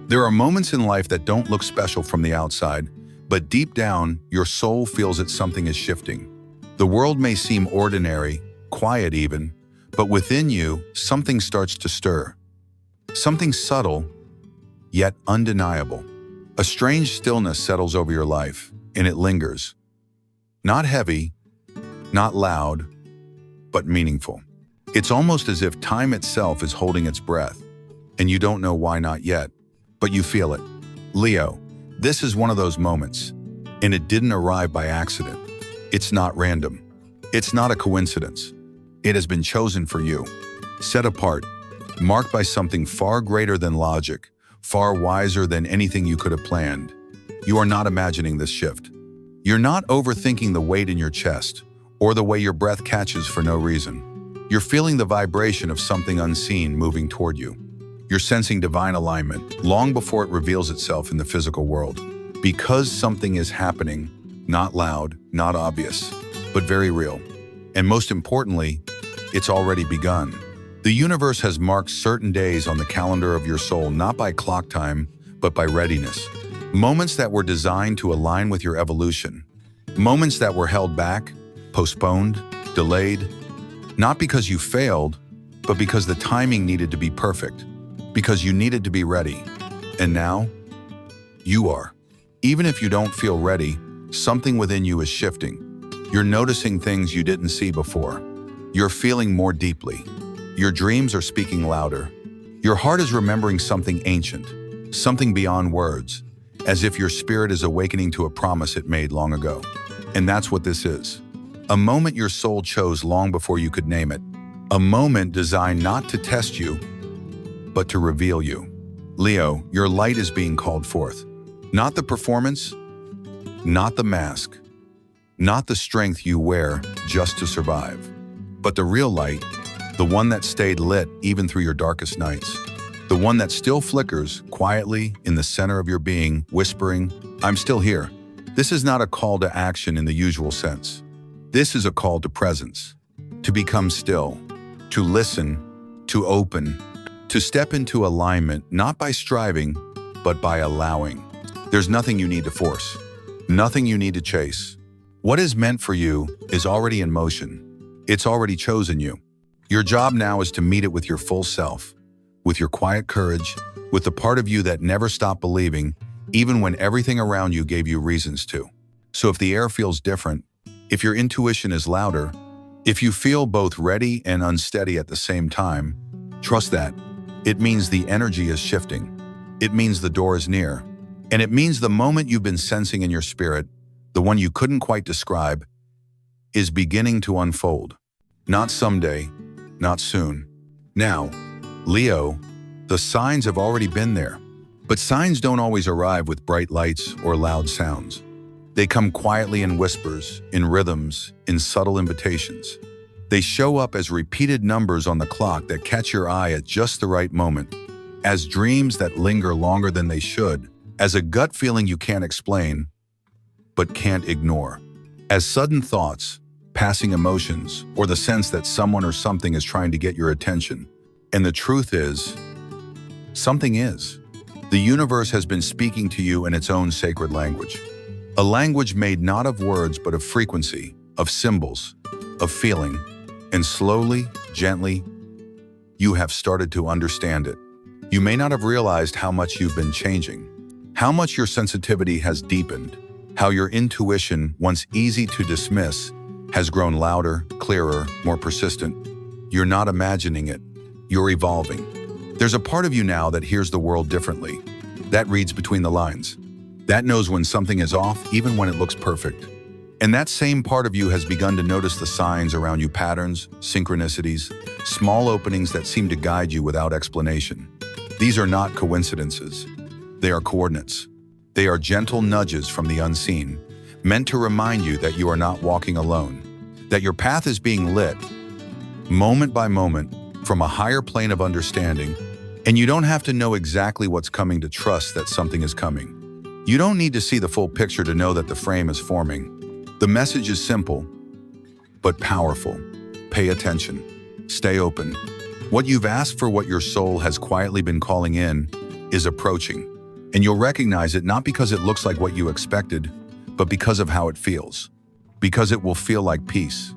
There are moments in life that don't look special from the outside, but deep down, your soul feels that something is shifting. The world may seem ordinary, quiet even, but within you, something starts to stir. Something subtle, yet undeniable. A strange stillness settles over your life, and it lingers. Not heavy, not loud, but meaningful. It's almost as if time itself is holding its breath, and you don't know why not yet, but you feel it. Leo, this is one of those moments, and it didn't arrive by accident. It's not random. It's not a coincidence. It has been chosen for you, set apart, marked by something far greater than logic, far wiser than anything you could have planned. You are not imagining this shift. You're not overthinking the weight in your chest or the way your breath catches for no reason. You're feeling the vibration of something unseen moving toward you. You're sensing divine alignment long before it reveals itself in the physical world. Because something is happening, not loud, not obvious, but very real. And most importantly, it's already begun. The universe has marked certain days on the calendar of your soul not by clock time, but by readiness. Moments that were designed to align with your evolution. Moments that were held back, postponed, delayed, not because you failed, but because the timing needed to be perfect, because you needed to be ready. And now, you are. Even if you don't feel ready, something within you is shifting. You're noticing things you didn't see before. You're feeling more deeply. Your dreams are speaking louder. Your heart is remembering something ancient, something beyond words, as if your spirit is awakening to a promise it made long ago. And that's what this is. A moment your soul chose long before you could name it. A moment designed not to test you, but to reveal you. Leo, your light is being called forth. Not the performance, not the mask, not the strength you wear just to survive, but the real light, the one that stayed lit even through your darkest nights. The one that still flickers quietly in the center of your being, whispering, "I'm still here." This is not a call to action in the usual sense. This is a call to presence, to become still, to listen, to open, to step into alignment, not by striving, but by allowing. There's nothing you need to force, nothing you need to chase. What is meant for you is already in motion. It's already chosen you. Your job now is to meet it with your full self, with your quiet courage, with the part of you that never stopped believing, even when everything around you gave you reasons to. So if the air feels different, if your intuition is louder, if you feel both ready and unsteady at the same time, trust that. It means the energy is shifting. It means the door is near. And it means the moment you've been sensing in your spirit, the one you couldn't quite describe, is beginning to unfold. Not someday, not soon. Now, Leo, the signs have already been there. But signs don't always arrive with bright lights or loud sounds. They come quietly in whispers, in rhythms, in subtle invitations. They show up as repeated numbers on the clock that catch your eye at just the right moment, as dreams that linger longer than they should, as a gut feeling you can't explain, but can't ignore, as sudden thoughts, passing emotions, or the sense that someone or something is trying to get your attention. And the truth is, something is. The universe has been speaking to you in its own sacred language. A language made not of words but of frequency, of symbols, of feeling. And slowly, gently, you have started to understand it. You may not have realized how much you've been changing, how much your sensitivity has deepened, how your intuition, once easy to dismiss, has grown louder, clearer, more persistent. You're not imagining it. You're evolving. There's a part of you now that hears the world differently, that reads between the lines, that knows when something is off even when it looks perfect. And that same part of you has begun to notice the signs around you, patterns, synchronicities, small openings that seem to guide you without explanation. These are not coincidences. They are coordinates. They are gentle nudges from the unseen, meant to remind you that you are not walking alone, that your path is being lit, moment by moment, from a higher plane of understanding, and you don't have to know exactly what's coming to trust that something is coming. You don't need to see the full picture to know that the frame is forming. The message is simple, but powerful. Pay attention. Stay open. What you've asked for, what your soul has quietly been calling in, is approaching. And you'll recognize it not because it looks like what you expected, but because of how it feels. Because it will feel like peace,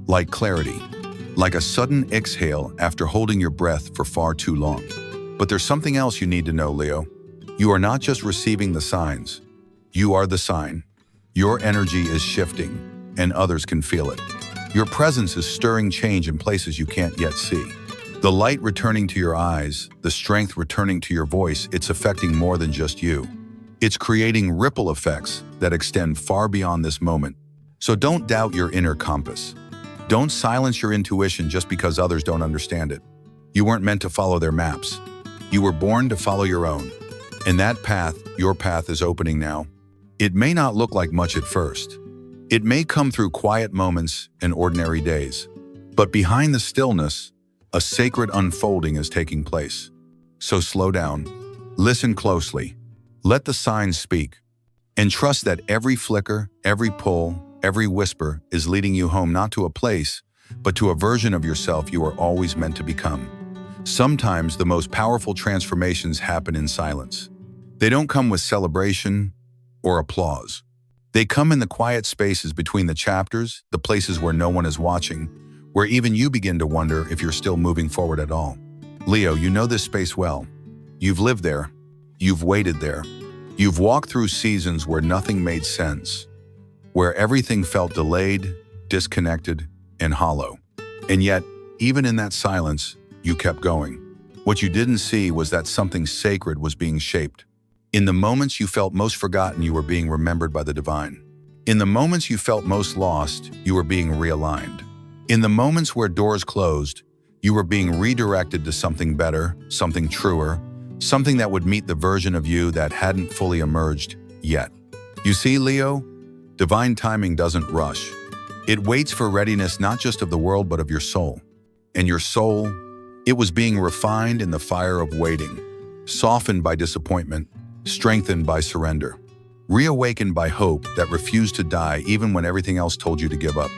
like clarity, like a sudden exhale after holding your breath for far too long. But there's something else you need to know, Leo. You are not just receiving the signs. You are the sign. Your energy is shifting, and others can feel it. Your presence is stirring change in places you can't yet see. The light returning to your eyes, the strength returning to your voice, it's affecting more than just you. It's creating ripple effects that extend far beyond this moment. So don't doubt your inner compass. Don't silence your intuition just because others don't understand it. You weren't meant to follow their maps. You were born to follow your own. And that path, your path, is opening now. It may not look like much at first. It may come through quiet moments and ordinary days. But behind the stillness, a sacred unfolding is taking place. So slow down, listen closely, let the signs speak, and trust that every flicker, every pull, every whisper is leading you home, not to a place, but to a version of yourself you are always meant to become. Sometimes the most powerful transformations happen in silence. They don't come with celebration or applause. They come in the quiet spaces between the chapters, the places where no one is watching, where even you begin to wonder if you're still moving forward at all. Leo, you know this space well. You've lived there. You've waited there. You've walked through seasons where nothing made sense, where everything felt delayed, disconnected, and hollow. And yet, even in that silence, you kept going. What you didn't see was that something sacred was being shaped. In the moments you felt most forgotten, you were being remembered by the divine. In the moments you felt most lost, you were being realigned. In the moments where doors closed, you were being redirected to something better, something truer, something that would meet the version of you that hadn't fully emerged yet. You see, Leo, divine timing doesn't rush. It waits for readiness not just of the world but of your soul. And your soul, it was being refined in the fire of waiting, softened by disappointment, strengthened by surrender, reawakened by hope that refused to die even when everything else told you to give up.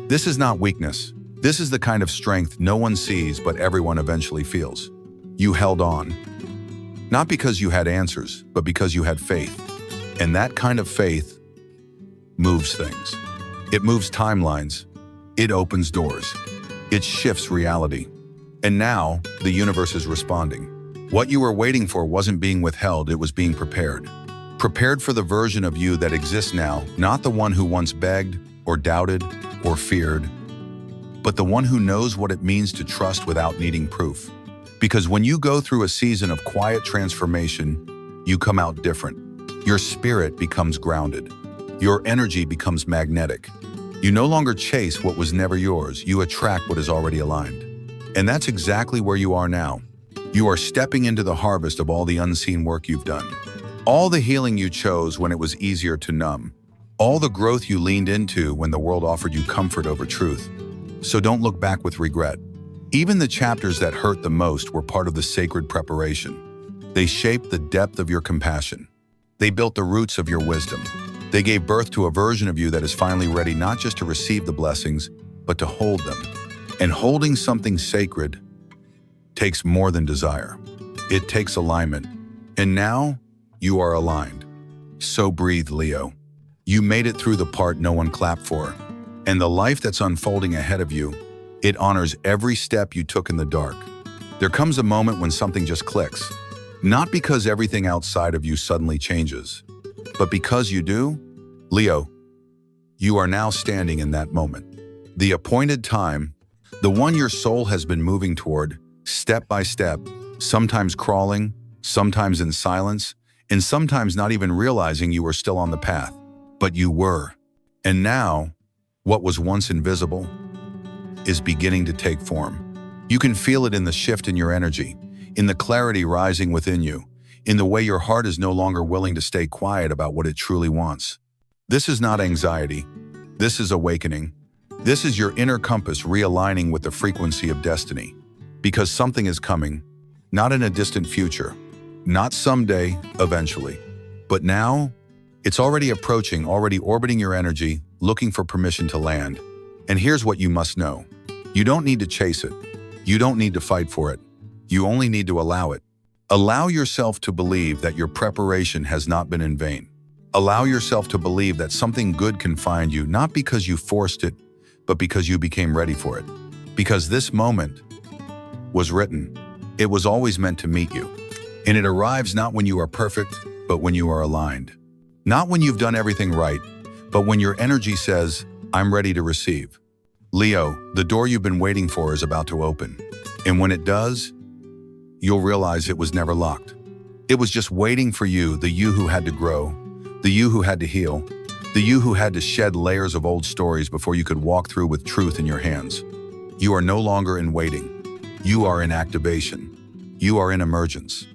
This is not weakness. This is the kind of strength no one sees but everyone eventually feels. You held on, not because you had answers, but because you had faith. And that kind of faith moves things. It moves timelines. It opens doors. It shifts reality. And now, the universe is responding. What you were waiting for wasn't being withheld, it was being prepared. Prepared for the version of you that exists now, not the one who once begged, or doubted, or feared, but the one who knows what it means to trust without needing proof. Because when you go through a season of quiet transformation, you come out different. Your spirit becomes grounded. Your energy becomes magnetic. You no longer chase what was never yours, you attract what is already aligned. And that's exactly where you are now. You are stepping into the harvest of all the unseen work you've done. All the healing you chose when it was easier to numb. All the growth you leaned into when the world offered you comfort over truth. So don't look back with regret. Even the chapters that hurt the most were part of the sacred preparation. They shaped the depth of your compassion. They built the roots of your wisdom. They gave birth to a version of you that is finally ready not just to receive the blessings, but to hold them. And holding something sacred takes more than desire. It takes alignment. And now, you are aligned. So breathe, Leo. You made it through the part no one clapped for. And the life that's unfolding ahead of you, it honors every step you took in the dark. There comes a moment when something just clicks. Not because everything outside of you suddenly changes, but because you do. Leo, you are now standing in that moment. The appointed time, the one your soul has been moving toward, step by step, sometimes crawling, sometimes in silence, and sometimes not even realizing you were still on the path. But you were. And now, what was once invisible is beginning to take form. You can feel it in the shift in your energy, in the clarity rising within you, in the way your heart is no longer willing to stay quiet about what it truly wants. This is not anxiety. This is awakening. This is your inner compass realigning with the frequency of destiny. Because something is coming, not in a distant future, not someday, eventually. But now, it's already approaching, already orbiting your energy, looking for permission to land. And here's what you must know. You don't need to chase it. You don't need to fight for it. You only need to allow it. Allow yourself to believe that your preparation has not been in vain. Allow yourself to believe that something good can find you, not because you forced it, but because you became ready for it. Because this moment was written. It was always meant to meet you. And it arrives not when you are perfect, but when you are aligned. Not when you've done everything right, but when your energy says, I'm ready to receive. Leo, the door you've been waiting for is about to open. And when it does, you'll realize it was never locked. It was just waiting for you, the you who had to grow, the you who had to heal, the you who had to shed layers of old stories before you could walk through with truth in your hands. You are no longer in waiting. You are in activation. You are in emergence.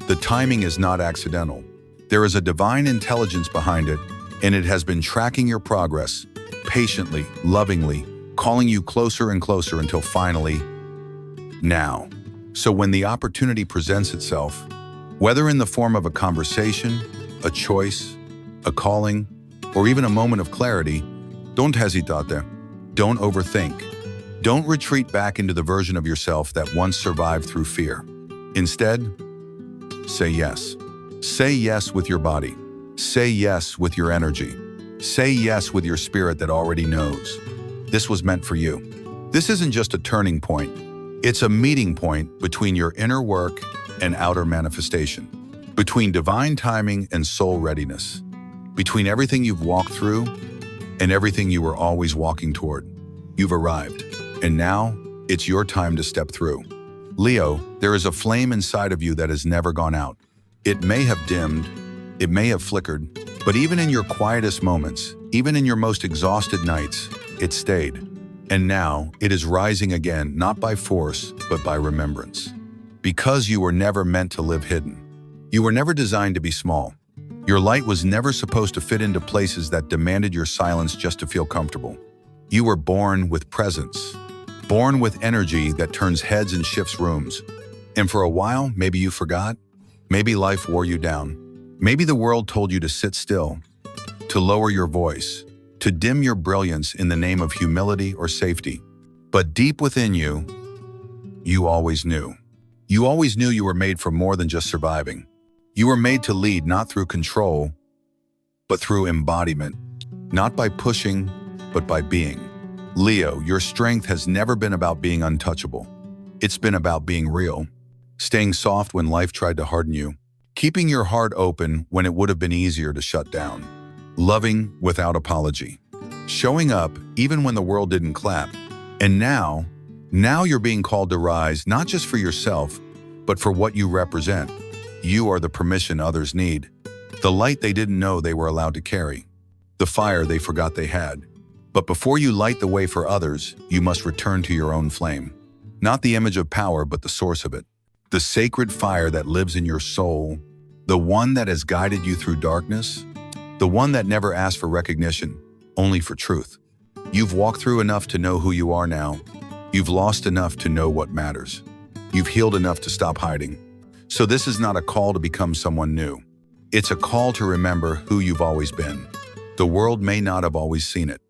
The timing is not accidental. There is a divine intelligence behind it, and it has been tracking your progress, patiently, lovingly, calling you closer and closer until finally, now. So when the opportunity presents itself, whether in the form of a conversation, a choice, a calling, or even a moment of clarity, don't hesitate. Don't overthink. Don't retreat back into the version of yourself that once survived through fear. Instead, say yes. Say yes with your body. Say yes with your energy. Say yes with your spirit that already knows. This was meant for you. This isn't just a turning point. It's a meeting point between your inner work and outer manifestation, between divine timing and soul readiness, between everything you've walked through and everything you were always walking toward. You've arrived, and now it's your time to step through. Leo, there is a flame inside of you that has never gone out. It may have dimmed, it may have flickered, but even in your quietest moments, even in your most exhausted nights, it stayed. And now it is rising again, not by force, but by remembrance. Because you were never meant to live hidden. You were never designed to be small. Your light was never supposed to fit into places that demanded your silence just to feel comfortable. You were born with presence, born with energy that turns heads and shifts rooms. And for a while, maybe you forgot. Maybe life wore you down. Maybe the world told you to sit still, to lower your voice, to dim your brilliance in the name of humility or safety. But deep within you, you always knew. You always knew you were made for more than just surviving. You were made to lead not through control, but through embodiment. Not by pushing, but by being. Leo, your strength has never been about being untouchable. It's been about being real. Staying soft when life tried to harden you. Keeping your heart open when it would have been easier to shut down. Loving without apology. Showing up even when the world didn't clap. And now you're being called to rise, not just for yourself, but for what you represent. You are the permission others need. The light they didn't know they were allowed to carry. The fire they forgot they had. But before you light the way for others, you must return to your own flame. Not the image of power, but the source of it. The sacred fire that lives in your soul. The one that has guided you through darkness. The one that never asked for recognition, only for truth. You've walked through enough to know who you are now. You've lost enough to know what matters. You've healed enough to stop hiding. So this is not a call to become someone new. It's a call to remember who you've always been. The world may not have always seen it,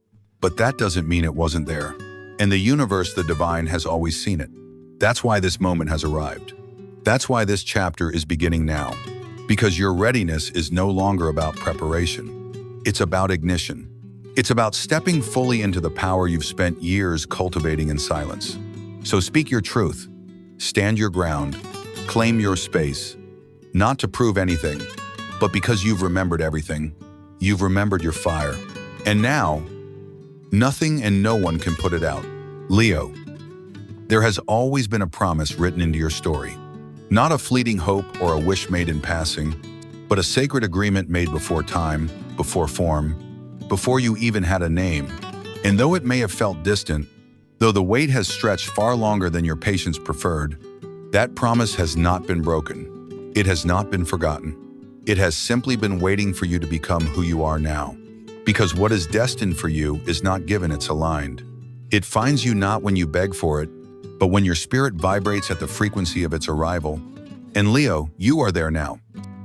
but that doesn't mean it wasn't there. And the universe, the divine, has always seen it. That's why this moment has arrived. That's why this chapter is beginning now. Because your readiness is no longer about preparation. It's about ignition. It's about stepping fully into the power you've spent years cultivating in silence. So speak your truth. Stand your ground. Claim your space. Not to prove anything, but because you've remembered everything. You've remembered your fire. And now, nothing and no one can put it out. Leo, there has always been a promise written into your story. Not a fleeting hope or a wish made in passing, but a sacred agreement made before time, before form, before you even had a name. And though it may have felt distant, though the wait has stretched far longer than your patience preferred, that promise has not been broken. It has not been forgotten. It has simply been waiting for you to become who you are now. Because what is destined for you is not given, it's aligned. It finds you not when you beg for it, but when your spirit vibrates at the frequency of its arrival. And Leo, you are there now.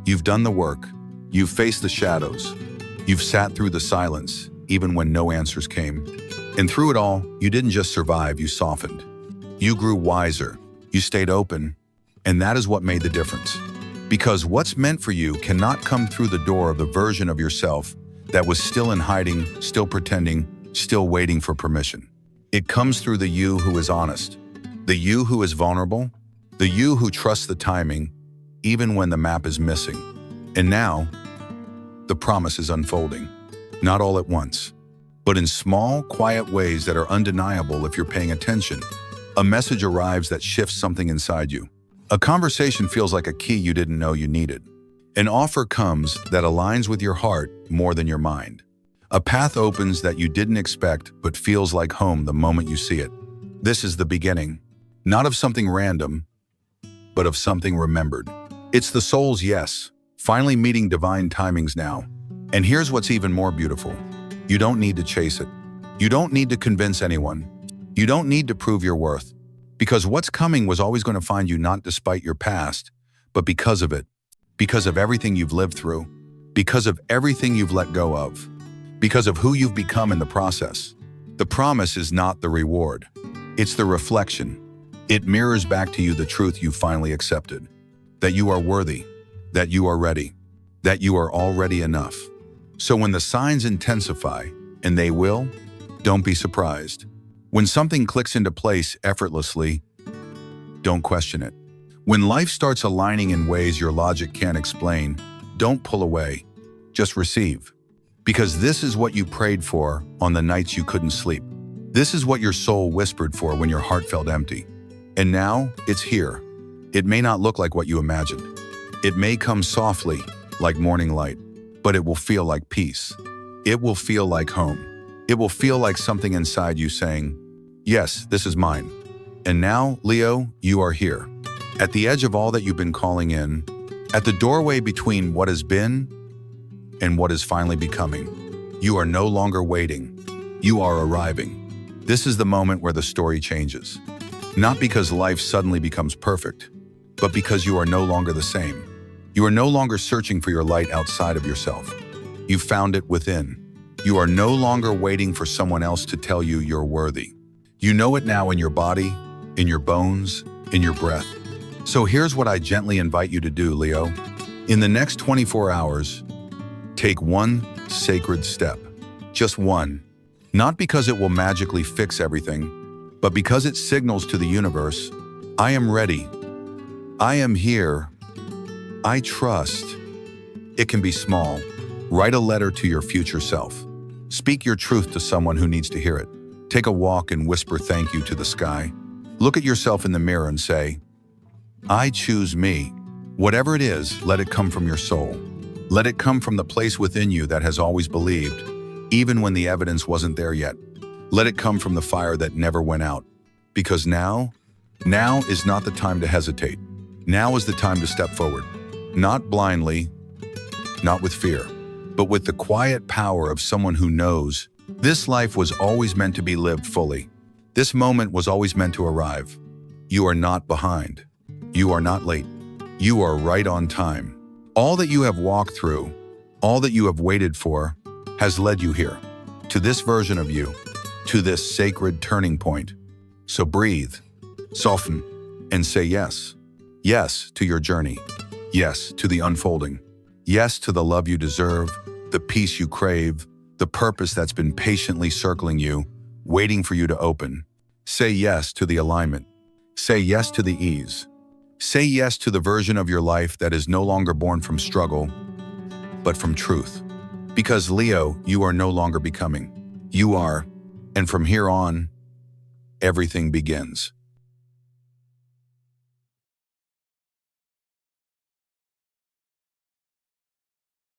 You've done the work. You've faced the shadows. You've sat through the silence, even when no answers came. And through it all, you didn't just survive, you softened. You grew wiser. You stayed open. And that is what made the difference. Because what's meant for you cannot come through the door of the version of yourself that was still in hiding, still pretending, still waiting for permission. It comes through the you who is honest, the you who is vulnerable, the you who trusts the timing, even when the map is missing. And now, the promise is unfolding, not all at once, but in small, quiet ways that are undeniable if you're paying attention. A message arrives that shifts something inside you. A conversation feels like a key you didn't know you needed. An offer comes that aligns with your heart more than your mind. A path opens that you didn't expect but feels like home the moment you see it. This is the beginning, not of something random, but of something remembered. It's the soul's yes, finally meeting divine timings now. And here's what's even more beautiful. You don't need to chase it. You don't need to convince anyone. You don't need to prove your worth. Because what's coming was always going to find you, not despite your past, but because of it. Because of everything you've lived through. Because of everything you've let go of. Because of who you've become in the process. The promise is not the reward. It's the reflection. It mirrors back to you the truth you finally accepted. That you are worthy. That you are ready. That you are already enough. So when the signs intensify, and they will, don't be surprised. When something clicks into place effortlessly, don't question it. When life starts aligning in ways your logic can't explain, don't pull away. Just receive. Because this is what you prayed for on the nights you couldn't sleep. This is what your soul whispered for when your heart felt empty. And now, it's here. It may not look like what you imagined. It may come softly, like morning light, but it will feel like peace. It will feel like home. It will feel like something inside you saying, yes, this is mine. And now, Leo, you are here. At the edge of all that you've been calling in, at the doorway between what has been and what is finally becoming. You are no longer waiting. You are arriving. This is the moment where the story changes. Not because life suddenly becomes perfect, but because you are no longer the same. You are no longer searching for your light outside of yourself. You found it within. You are no longer waiting for someone else to tell you you're worthy. You know it now in your body, in your bones, in your breath. So here's what I gently invite you to do, Leo. In the next 24 hours, take one sacred step. Just one. Not because it will magically fix everything, but because it signals to the universe, I am ready. I am here. I trust. It can be small. Write a letter to your future self. Speak your truth to someone who needs to hear it. Take a walk and whisper thank you to the sky. Look at yourself in the mirror and say, I choose me. Whatever it is, let it come from your soul. Let it come from the place within you that has always believed, even when the evidence wasn't there yet. Let it come from the fire that never went out. Because now is not the time to hesitate. Now is the time to step forward. Not blindly, not with fear, but with the quiet power of someone who knows this life was always meant to be lived fully. This moment was always meant to arrive. You are not behind. You are not late. You are right on time. All that you have walked through, all that you have waited for, has led you here, to this version of you, to this sacred turning point. So breathe, soften, and say yes. Yes to your journey. Yes to the unfolding. Yes to the love you deserve, the peace you crave, the purpose that's been patiently circling you, waiting for you to open. Say yes to the alignment. Say yes to the ease. Say yes to the version of your life that is no longer born from struggle, but from truth. Because Leo, you are no longer becoming. You are, and from here on, everything begins.